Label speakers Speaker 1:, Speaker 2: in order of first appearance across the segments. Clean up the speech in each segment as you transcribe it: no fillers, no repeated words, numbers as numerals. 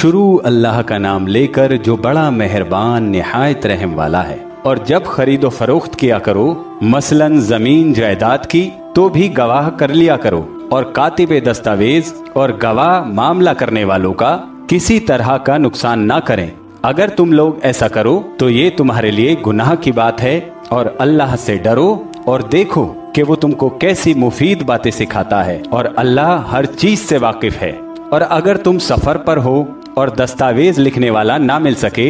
Speaker 1: शुरू अल्लाह का नाम लेकर जो बड़ा मेहरबान निहायत रहम वाला है। और जब खरीदो फरोख्त किया करो, मसलन जमीन जायदाद की, तो भी गवाह कर लिया करो और कातिबे दस्तावेज और गवाह मामला करने वालों का किसी तरह का नुकसान ना करें। अगर तुम लोग ऐसा करो तो ये तुम्हारे लिए गुनाह की बात है। और अल्लाह से डरो और देखो कि वो तुमको कैसी मुफीद बातें सिखाता है, और अल्लाह हर चीज से वाकिफ है। और अगर तुम सफर पर हो और दस्तावेज लिखने वाला ना मिल सके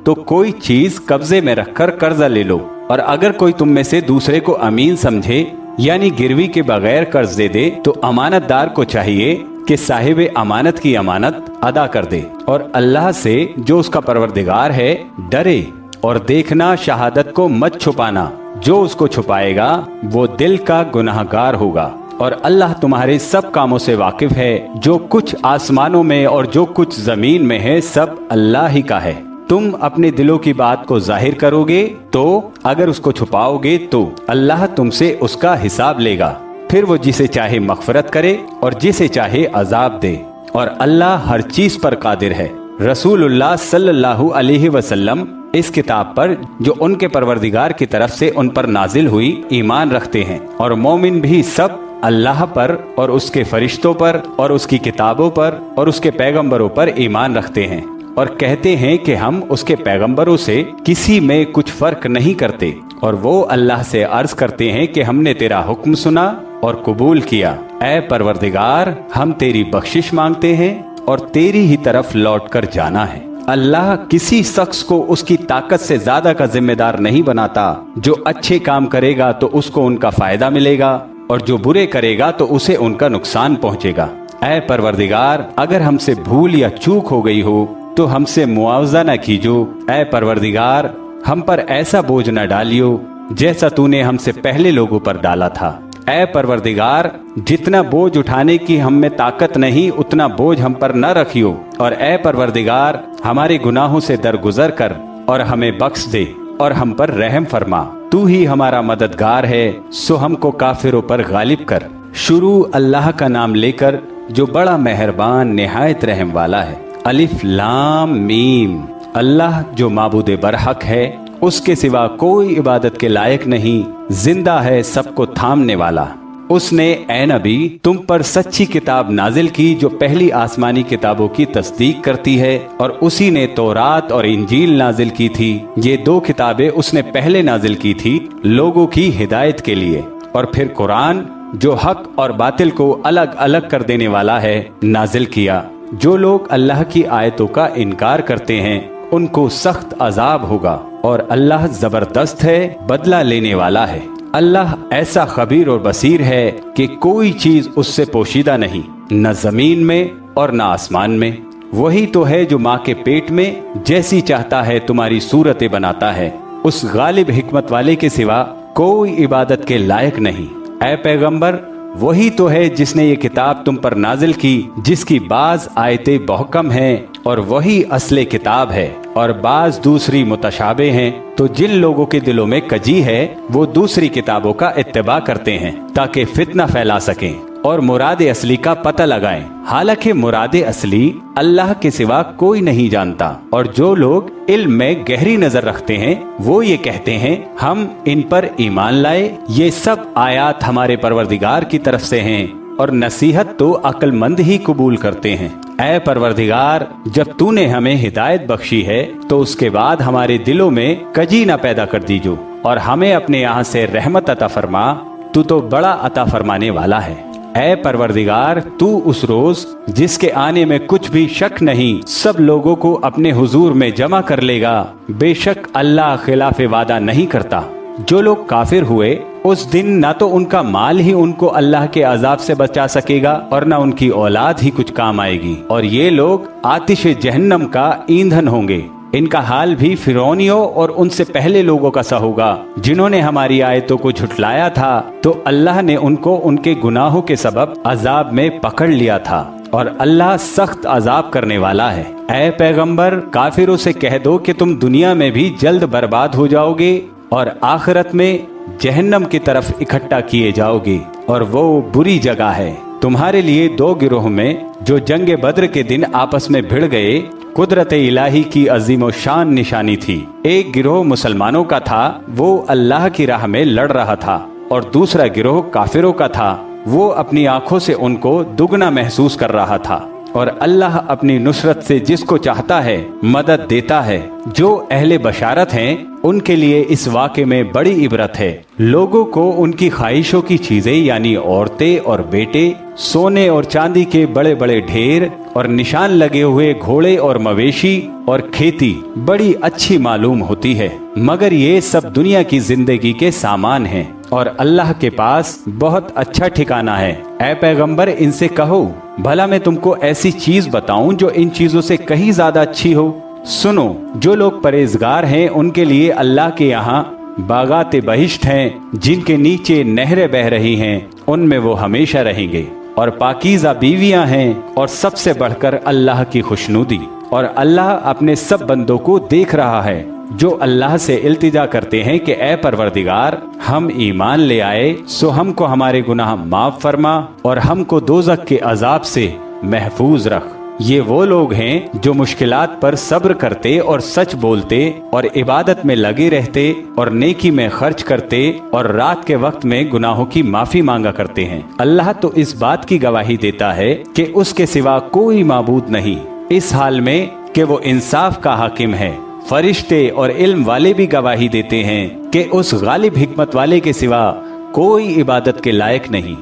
Speaker 1: तो कोई चीज कब्जे में रखकर कर्जा ले लो। और अगर कोई तुम में से दूसरे को अमीन समझे यानी गिरवी के बगैर कर्ज दे दे, तो अमानतदार को चाहिए कि साहिब अमानत की अमानत अदा कर दे और अल्लाह से जो उसका परवरदिगार है डरे। और देखना, शहादत को मत छुपाना, जो उसको छुपाएगा वो दिल का गुनाहगार होगा। और अल्लाह तुम्हारे सब कामों से वाकिफ है। जो कुछ आसमानों में और जो कुछ जमीन में है सब अल्लाह ही का है। तुम अपने दिलों की बात को जाहिर करोगे तो, अगर उसको छुपाओगे तो अल्लाह तुमसे उसका हिसाब लेगा। फिर वो जिसे चाहे मगफरत करे और जिसे चाहे अजाब दे। और अल्लाह हर चीज पर कादिर है। रसूलुल्लाह सल्लल्लाहु अलैहि वसल्लम इस किताब पर जो उनके परवरदिगार की तरफ से उन पर नाजिल हुई ईमान रखते हैं। और मोमिन भी सब अल्लाह पर और उसके फरिश्तों पर और उसकी किताबों पर और उसके पैगंबरों पर ईमान रखते हैं और कहते हैं कि हम उसके पैगंबरों से किसी में कुछ फर्क नहीं करते। और वो अल्लाह से अर्ज करते हैं कि हमने तेरा हुक्म सुना और कबूल किया। ऐ परवरदिगार, हम तेरी बख्शिश मांगते हैं और तेरी ही तरफ लौट कर जाना है। अल्लाह किसी शख्स को उसकी ताकत से ज्यादा का जिम्मेदार नहीं बनाता। जो अच्छे काम करेगा तो उसको उनका फायदा मिलेगा और जो बुरे करेगा तो उसे उनका नुकसान पहुंचेगा। ऐ परवरदिगार, अगर हमसे भूल या चूक हो गई हो तो हमसे मुआवजा न कीजो। ऐ परवरदिगार, हम पर ऐसा बोझ न डालियो जैसा तूने हमसे पहले लोगों पर डाला था। ऐ परवरदिगार, जितना बोझ उठाने की हम में ताकत नहीं उतना बोझ हम पर न रखियो। और ऐ परवरदिगार, हमारे गुनाहों से दरगुजर कर और हमें बख्श दे और हम पर रहम फरमा। तू ही हमारा मददगार है, सो हमको काफिरों पर गालिब कर। शुरू अल्लाह का नाम लेकर जो बड़ा मेहरबान निहायत रहम वाला है। अलिफ लाम मीम। अल्लाह जो माबूद बरहक है, उसके सिवा कोई इबादत के लायक नहीं, जिंदा है, सबको थामने वाला। उसने ए नबी तुम पर सच्ची किताब नाजिल की जो पहली आसमानी किताबों की तस्दीक करती है। और उसी ने तौरात और इंजील नाजिल की थी। ये दो किताबें उसने पहले नाजिल की थी लोगों की हिदायत के लिए। और फिर कुरान जो हक और बातिल को अलग अलग कर देने वाला है नाजिल किया। जो लोग अल्लाह की आयतों का इनकार करते हैं उनको सख्त अजाब होगा। और अल्लाह जबरदस्त है, बदला लेने वाला है। अल्लाह ऐसा खबीर और बसीर है कि कोई चीज उससे पोशीदा नहीं, न जमीन में और न आसमान में। वही तो है जो माँ के पेट में जैसी चाहता है तुम्हारी सूरतें बनाता है। उस गालिब हिकमत वाले के सिवा कोई इबादत के लायक नहीं। ऐ पैगंबर, वही तो है जिसने ये किताब तुम पर नाजिल की जिसकी बाज आयतें बहुकम हैं और वही असले किताब है और बाज दूसरी मुतशाबे हैं। तो जिन लोगों के दिलों में कजी है वो दूसरी किताबों का इत्तिबा करते हैं ताकि फितना फैला सकें और मुराद असली का पता लगाएं। हालांकि मुराद असली अल्लाह के सिवा कोई नहीं जानता। और जो लोग इल्म में गहरी नजर रखते हैं वो ये कहते हैं हम इन पर ईमान लाए। ये सब आयात हमारे परवरदिगार की तरफ से हैं और नसीहत तो अक्लमंद ही कबूल करते हैं। ऐ परवरदिगार, जब तूने हमें हिदायत बख्शी है तो उसके बाद हमारे दिलों में कजी न पैदा कर दीजो और हमें अपने यहाँ से रहमत अता फरमा। तू तो बड़ा अता फरमाने वाला है। ऐ परवरदिगार, तू उस रोज जिसके आने में कुछ भी शक नहीं सब लोगों को अपने हुजूर में जमा कर लेगा। बेशक अल्लाह खिलाफ वादा नहीं करता। जो लोग काफिर हुए उस दिन ना तो उनका माल ही उनको अल्लाह के अजाब से बचा सकेगा और ना उनकी औलाद ही कुछ काम आएगी। और ये लोग आतिश जहन्नम का ईंधन होंगे। इनका हाल भी फिरौनियों और उनसे पहले लोगों का सा होगा जिन्होंने हमारी आयतों को झुटलाया था। तो अल्लाह ने उनको उनके गुनाहों के सबब अजाब में पकड़ लिया था और अल्लाह सख्त अजाब करने वाला है। ऐ पैगंबर, काफिरों से कह दो कि तुम दुनिया में भी जल्द बर्बाद हो जाओगे और आखिरत में जहन्नम की तरफ इकट्ठा किए जाओगे और वो बुरी जगह है। तुम्हारे लिए दो गिरोह में जो जंग बद्र के दिन आपस में भिड़ गए, कुदरत इलाही की अजीम शान निशानी थी। एक गिरोह मुसलमानों का था, वो अल्लाह की राह में लड़ रहा था, और दूसरा गिरोह काफिरों का था, वो अपनी आंखों से उनको दुगना महसूस कर रहा था। और अल्लाह अपनी नुसरत से जिसको चाहता है मदद देता है। जो अहले बशारत हैं उनके लिए इस वाक़े में बड़ी इबरत है। लोगों को उनकी ख्वाहिशों की चीजें यानी औरतें और बेटे, सोने और चांदी के बड़े बड़े ढेर और निशान लगे हुए घोड़े और मवेशी और खेती बड़ी अच्छी मालूम होती है, मगर ये सब दुनिया की जिंदगी के सामान हैं और अल्लाह के पास बहुत अच्छा ठिकाना है। ऐ पैगंबर, इनसे कहो, भला मैं तुमको ऐसी चीज बताऊं जो इन चीजों से कहीं ज्यादा अच्छी हो। सुनो, जो लोग परहेजगार हैं उनके लिए अल्लाह के यहाँ बागाते बहिश्त हैं, जिनके नीचे नहरें बह रही हैं, उनमें वो हमेशा रहेंगे। और पाकीज़ा बीवियां हैं, और सबसे बढ़कर अल्लाह की खुशनुदी। और अल्लाह अपने सब बंदों को देख रहा है जो अल्लाह से इल्तिजा करते हैं कि ऐ परवरदिगार, हम ईमान ले आए, सो हमको हमारे गुनाह माफ फरमा और हमको दोज़ख के अजाब से महफूज रख। ये वो लोग हैं जो मुश्किलात पर सब्र करते और सच बोलते और इबादत में लगे रहते और नेकी में खर्च करते और रात के वक्त में गुनाहों की माफी मांगा करते हैं। अल्लाह तो इस बात की गवाही देता है कि उसके सिवा कोई माबूद नहीं, इस हाल में कि वो इंसाफ का हाकिम है। फरिश्ते और इल्म वाले भी गवाही देते हैं कि उस गालिब हिकमत वाले के सिवा कोई इबादत के लायक नहीं।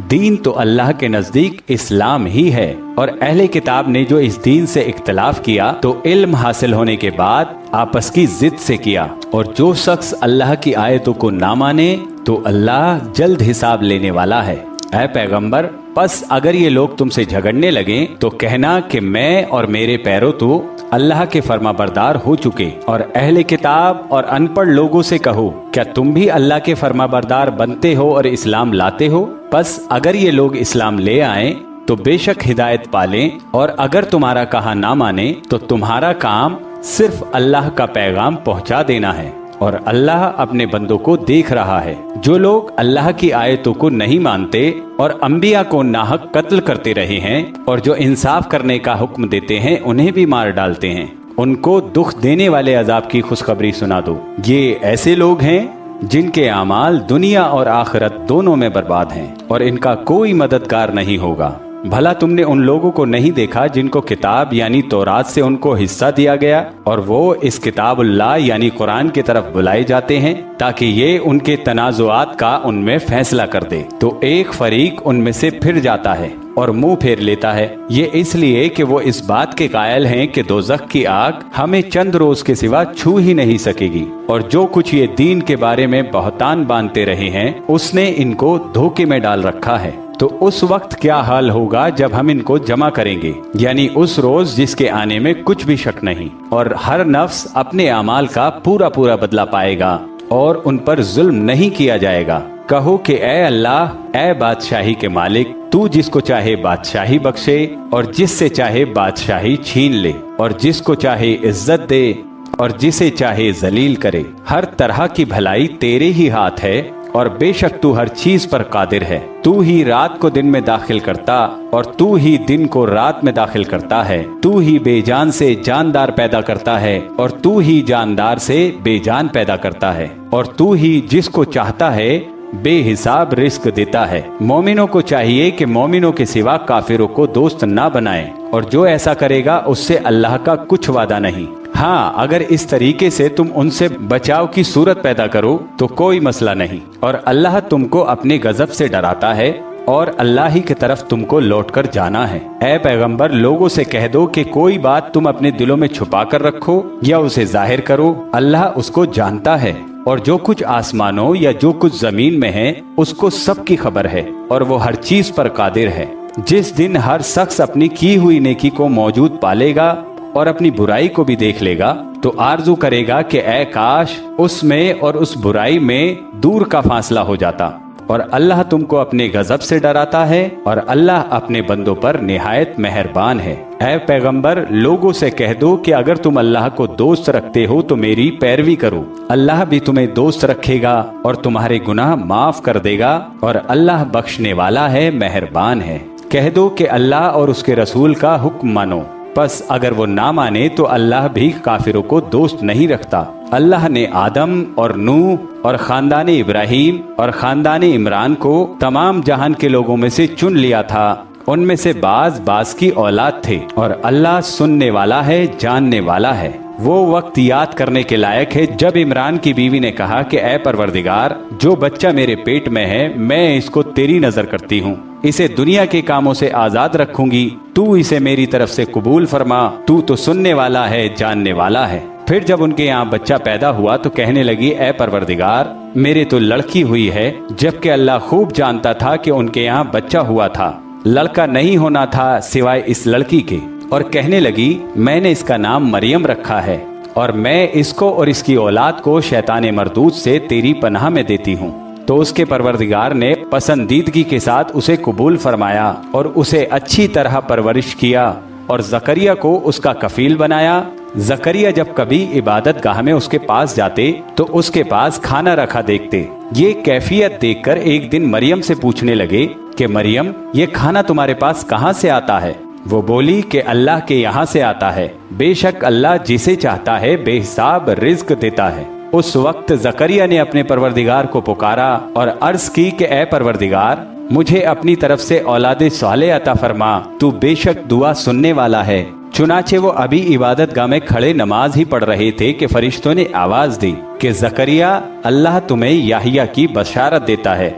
Speaker 1: दीन तो अल्लाह के नजदीक इस्लाम ही है, और अहले किताब ने जो इस दीन से इख्तिलाफ किया तो इल्म हासिल होने के बाद आपस की जिद से किया। और जो शख्स अल्लाह की आयतों को ना माने तो अल्लाह जल्द हिसाब लेने वाला है। ऐ पैगंबर, बस अगर ये लोग तुमसे झगड़ने लगे तो कहना कि मैं और मेरे पैरों तो अल्लाह के फरमाबरदार हो चुके। और अहले किताब और अनपढ़ लोगों से कहो, क्या तुम भी अल्लाह के फरमाबरदार बनते हो और इस्लाम लाते हो? बस अगर ये लोग इस्लाम ले आए तो बेशक हिदायत पालें, और अगर तुम्हारा कहा ना माने तो तुम्हारा काम सिर्फ अल्लाह का पैगाम पहुंचा देना है, और अल्लाह अपने बंदों को देख रहा है। जो लोग अल्लाह की आयतों को नहीं मानते और अंबिया को नाहक कत्ल करते रहे हैं, और जो इंसाफ करने का हुक्म देते हैं उन्हें भी मार डालते हैं, उनको दुख देने वाले अजाब की खुशखबरी सुना दो। ये ऐसे लोग हैं जिनके आमाल दुनिया और आखिरत दोनों में बर्बाद हैं, और इनका कोई मददगार नहीं होगा। भला तुमने उन लोगों को नहीं देखा जिनको किताब यानी तौरात से उनको हिस्सा दिया गया, और वो इस किताबुल्लाह यानी कुरान की तरफ बुलाए जाते हैं ताकि ये उनके तनाजुआत का उनमें फैसला कर दे। तो एक फरीक उनमें से फिर जाता है और मुंह फेर लेता है, ये इसलिए कि वो इस बात के कायल हैं कि दोज़ख की आग हमें चंद रोज के सिवा छू ही नहीं सकेगी। और जो कुछ ये दीन के बारे में बहतान बांधते रहे हैं उसने इनको धोखे में डाल रखा है। तो उस वक्त क्या हाल होगा जब हम इनको जमा करेंगे, यानी उस रोज जिसके आने में कुछ भी शक नहीं, और हर नफ्स अपने अमाल का पूरा पूरा बदला पाएगा और उन पर जुल्म नहीं किया जाएगा। कहो कि ऐ अल्लाह, ऐ बादशाही के मालिक, तू जिसको चाहे बादशाही बख्शे और जिससे चाहे बादशाही छीन ले, और जिसको चाहे इज्जत दे और जिसे चाहे जलील करे। हर तरह की भलाई तेरे ही हाथ है, और बेशक तू हर चीज पर कादिर है। तू ही रात को दिन में दाखिल करता और तू ही दिन को रात में दाखिल करता है। तू ही बेजान से जानदार पैदा करता है और तू ही जानदार से बेजान पैदा करता है, और तू ही जिसको चाहता है बेहिसाब रिस्क देता है। मोमिनों को चाहिए कि मोमिनों के सिवा काफिरों को दोस्त ना बनाएं, और जो ऐसा करेगा उससे अल्लाह का कुछ वादा नहीं। हाँ, अगर इस तरीके से तुम उनसे बचाव की सूरत पैदा करो तो कोई मसला नहीं, और अल्लाह तुमको अपने गजब से डराता है और अल्लाह ही की तरफ तुमको लौटकर जाना है। ऐ पैगंबर, लोगों से कह दो कि कोई बात तुम अपने दिलों में छुपा कर रखो या उसे जाहिर करो, अल्लाह उसको जानता है, और जो कुछ आसमानों या जो कुछ जमीन में है उसको सब की खबर है, और वो हर चीज पर कादिर है। जिस दिन हर शख्स अपनी की हुई नेकी को मौजूद पालेगा और अपनी बुराई को भी देख लेगा तो आरजू करेगा कि ऐ काश उसमें और उस बुराई में दूर का फासला हो जाता। और अल्लाह तुमको अपने गजब से डराता है, और अल्लाह अपने बंदों पर निहायत मेहरबान है। ऐ पैगंबर, लोगों से कह दो कि अगर तुम अल्लाह को दोस्त रखते हो तो मेरी पैरवी करो, अल्लाह भी तुम्हें दोस्त रखेगा और तुम्हारे गुनाह माफ कर देगा, और अल्लाह बख्शने वाला है, मेहरबान है। کہہ دو کہ اللہ اور اس کے رسول کا حکم مانو، پس اگر وہ نہ مانے تو اللہ بھی کافروں کو دوست نہیں رکھتا۔ اللہ نے آدم اور نوح اور خاندان ابراہیم اور خاندان عمران کو تمام جہان کے لوگوں میں سے چن لیا تھا، ان میں سے بعض کی اولاد تھے، اور اللہ سننے والا ہے، جاننے والا ہے۔ وہ وقت یاد کرنے کے لائق ہے جب عمران کی بیوی نے کہا کہ اے پروردگار، جو بچہ میرے پیٹ میں ہے میں اس کو تیری نظر کرتی ہوں، اسے دنیا کے کاموں سے آزاد رکھوں گی، تو اسے میری طرف سے قبول فرما، تو سننے والا ہے، جاننے والا ہے۔ پھر جب ان کے یہاں بچہ پیدا ہوا تو کہنے لگی اے پروردگار، میرے تو لڑکی ہوئی ہے، جبکہ اللہ خوب جانتا تھا کہ ان کے یہاں بچہ ہوا تھا، لڑکا نہیں ہونا تھا سوائے اس لڑکی کے۔ اور کہنے لگی میں نے اس کا نام مریم رکھا ہے، اور میں اس کو اور اس کی اولاد کو شیطان مردود سے تیری پناہ میں دیتی ہوں۔ تو اس کے پروردگار نے پسندیدگی کے ساتھ اسے قبول فرمایا اور اسے اچھی طرح پرورش کیا، اور زکریا کو اس کا کفیل بنایا۔ زکریا جب کبھی عبادت گاہ میں اس کے پاس جاتے تو اس کے پاس کھانا رکھا دیکھتے۔ یہ کیفیت دیکھ کر ایک دن مریم سے پوچھنے لگے کہ مریم، یہ کھانا تمہارے پاس کہاں سے آتا ہے؟ وہ بولی کہ اللہ کے یہاں سے آتا ہے، بے شک اللہ جسے چاہتا ہے بے حساب رزق دیتا ہے۔ اس وقت زکریا نے اپنے پروردگار کو پکارا اور عرض کی کہ اے پروردگار، مجھے اپنی طرف سے اولاد صالح عطا فرما، تو بے شک دعا سننے والا ہے۔ چنانچہ وہ ابھی عبادت گاہ میں کھڑے نماز ہی پڑھ رہے تھے کہ فرشتوں نے آواز دی کہ زکریا، اللہ تمہیں یحییٰ کی بشارت دیتا ہے،